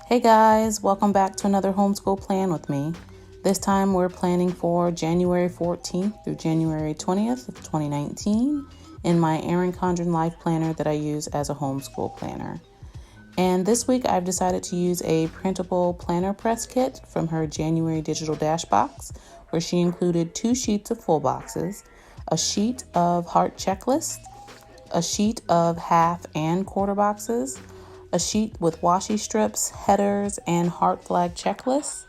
Hey guys, welcome back to another Homeschool Plan with me. This time we're planning for January 14th through January 20th of 2019 in my Erin Condren Life Planner that I use as a homeschool planner. And this week I've decided to use a printable planner press kit from her January digital dash box, where she included 2 sheets of full boxes, a sheet of heart checklist, a sheet of half and quarter boxes, a sheet with washi strips, headers, and heart flag checklists,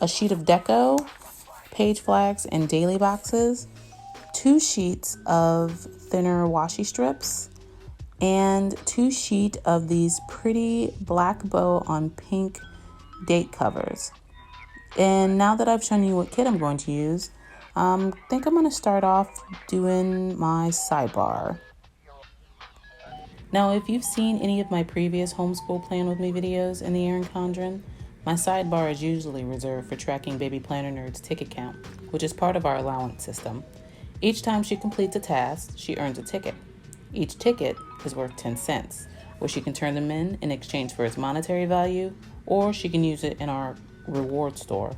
a sheet of deco, page flags, and daily boxes, 2 sheets of thinner washi strips, and 2 sheets of these pretty black bow on pink date covers. And now that I've shown you what kit I'm going to use, I think I'm going to start off doing my sidebar. Now, if you've seen any of my previous Homeschool Plan With Me videos in the Erin Condren, my sidebar is usually reserved for tracking Baby Planner Nerd's ticket count, which is part of our allowance system. Each time she completes a task, she earns a ticket. Each ticket is worth 10 cents, where she can turn them in exchange for its monetary value, or she can use it in our reward store,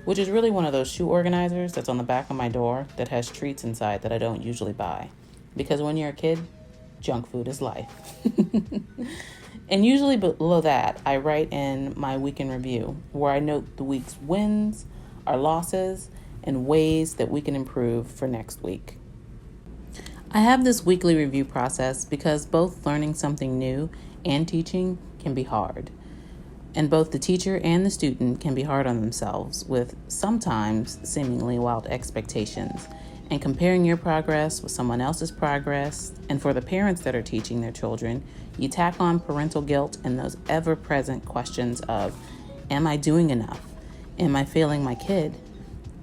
which is really one of those shoe organizers that's on the back of my door that has treats inside that I don't usually buy. Because when you're a kid, junk food is life. And usually below that, I write in my week in review, where I note the week's wins, our losses, and ways that we can improve for next week. I have this weekly review process because both learning something new and teaching can be hard. And both the teacher and the student can be hard on themselves with sometimes seemingly wild expectations, and comparing your progress with someone else's progress. And for the parents that are teaching their children, you tack on parental guilt and those ever-present questions of, am I doing enough? Am I failing my kid?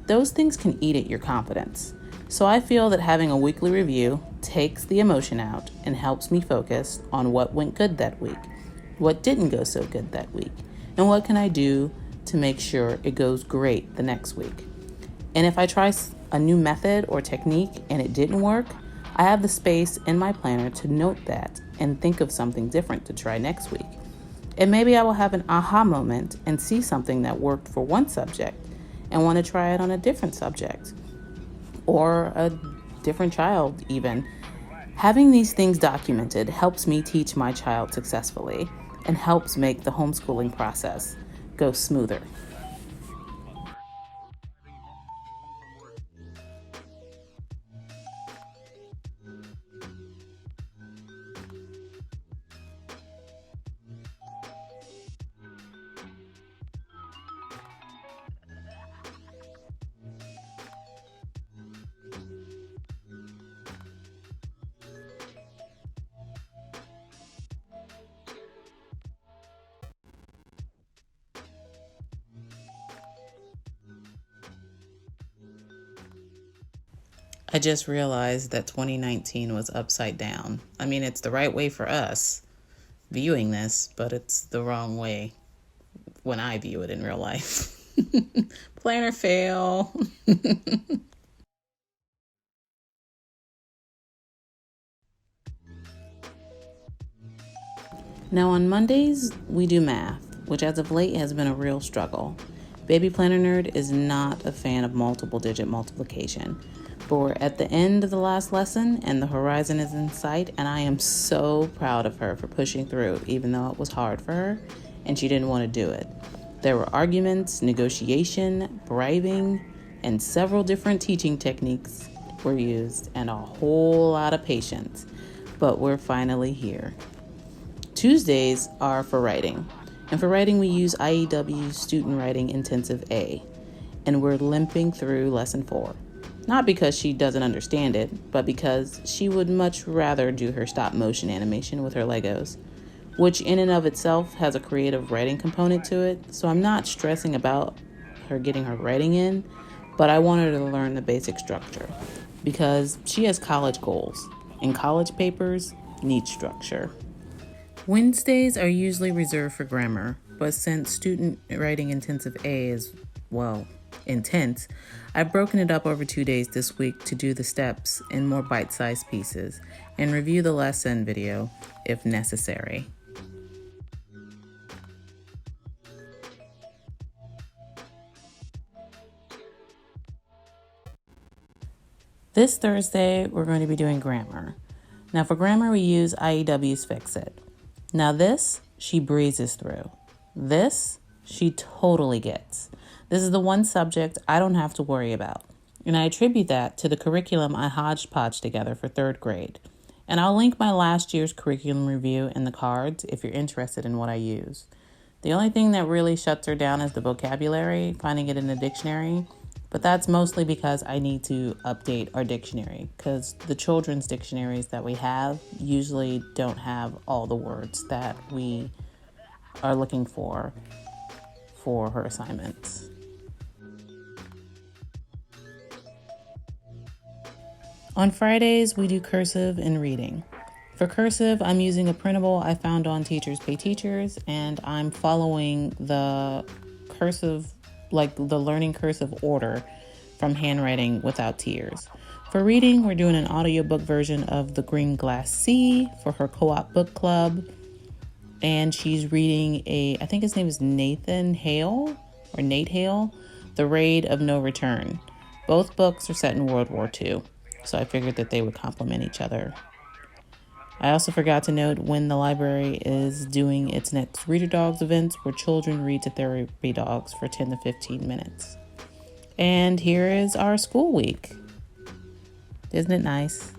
Those things can eat at your confidence. So I feel that having a weekly review takes the emotion out and helps me focus on what went good that week, what didn't go so good that week, and what can I do to make sure it goes great the next week. And if I try a new method or technique and it didn't work, I have the space in my planner to note that and think of something different to try next week. And maybe I will have an aha moment and see something that worked for one subject and want to try it on a different subject or a different child even. Having these things documented helps me teach my child successfully and helps make the homeschooling process go smoother. I just realized that 2019 was upside down. I mean, it's the right way for us viewing this, but it's the wrong way when I view it in real life. Planner fail. Now on Mondays, we do math, which as of late has been a real struggle. Baby Planner Nerd is not a fan of multiple digit multiplication. But we're at the end of the last lesson and the horizon is in sight, and I am so proud of her for pushing through, even though it was hard for her and she didn't want to do it. There were arguments, negotiation, bribing, and several different teaching techniques were used and a whole lot of patience, but we're finally here. Tuesdays are for writing, and for writing we use IEW Student Writing Intensive A, and we're limping through Lesson 4. Not because she doesn't understand it, but because she would much rather do her stop motion animation with her Legos, which in and of itself has a creative writing component to it. So I'm not stressing about her getting her writing in, but I want her to learn the basic structure because she has college goals, and college papers need structure. Wednesdays are usually reserved for grammar, but since Student Writing Intensive A is, intense, I've broken it up over 2 days this week to do the steps in more bite-sized pieces and review the lesson video if necessary. This Thursday, we're going to be doing grammar. Now for grammar, we use IEW's Fix It. Now this, she breezes through. This, she totally gets. This is the one subject I don't have to worry about. And I attribute that to the curriculum I hodgepodge together for 3rd grade. And I'll link my last year's curriculum review in the cards if you're interested in what I use. The only thing that really shuts her down is the vocabulary, finding it in the dictionary. But that's mostly because I need to update our dictionary because the children's dictionaries that we have usually don't have all the words that we are looking for her assignments. On Fridays, we do cursive and reading. For cursive, I'm using a printable I found on Teachers Pay Teachers, and I'm following the cursive, like the learning cursive order from Handwriting Without Tears. For reading, we're doing an audiobook version of The Green Glass Sea for her co-op book club. And she's reading I think his name is Nate Hale, The Raid of No Return. Both books are set in World War II, so I figured that they would complement each other. I also forgot to note when the library is doing its next Reader Dogs events where children read to therapy dogs for 10 to 15 minutes. And here is our school week. Isn't it nice?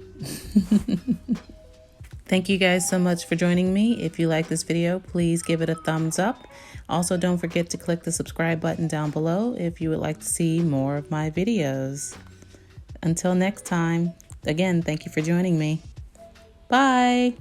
Thank you guys so much for joining me. If you like this video, please give it a thumbs up. Also, don't forget to click the subscribe button down below if you would like to see more of my videos. Until next time, again, thank you for joining me. Bye.